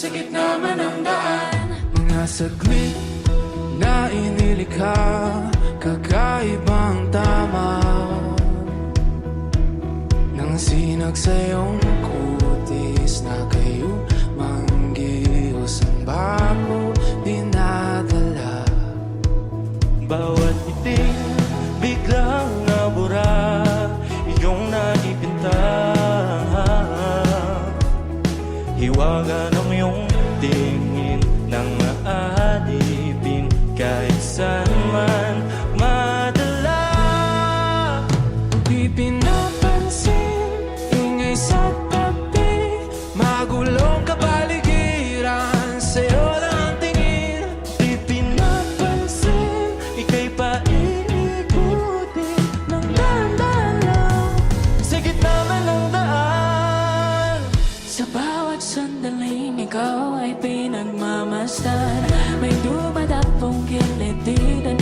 sa gitna man ng daan. Mga saglit na inilikha, kakaibang tama nang sinag sa iyong kutis na kayo manggihos ang bago dinadala. Bawat iting biglang nabura, iyong naipinta, hiwaga ng iyong tingin ng maalipin kahit saan man madala. Di pinapansin, ingay sa tabi, magulong kapaligiran, sa'yo lang tingin. Di pinapansin, ika'y paikutin ng dahan-dahan lang sa gitna man ng daan. Sa bawat sandaling ikaw ay pinagmamasdan, may dumadapong kiliti na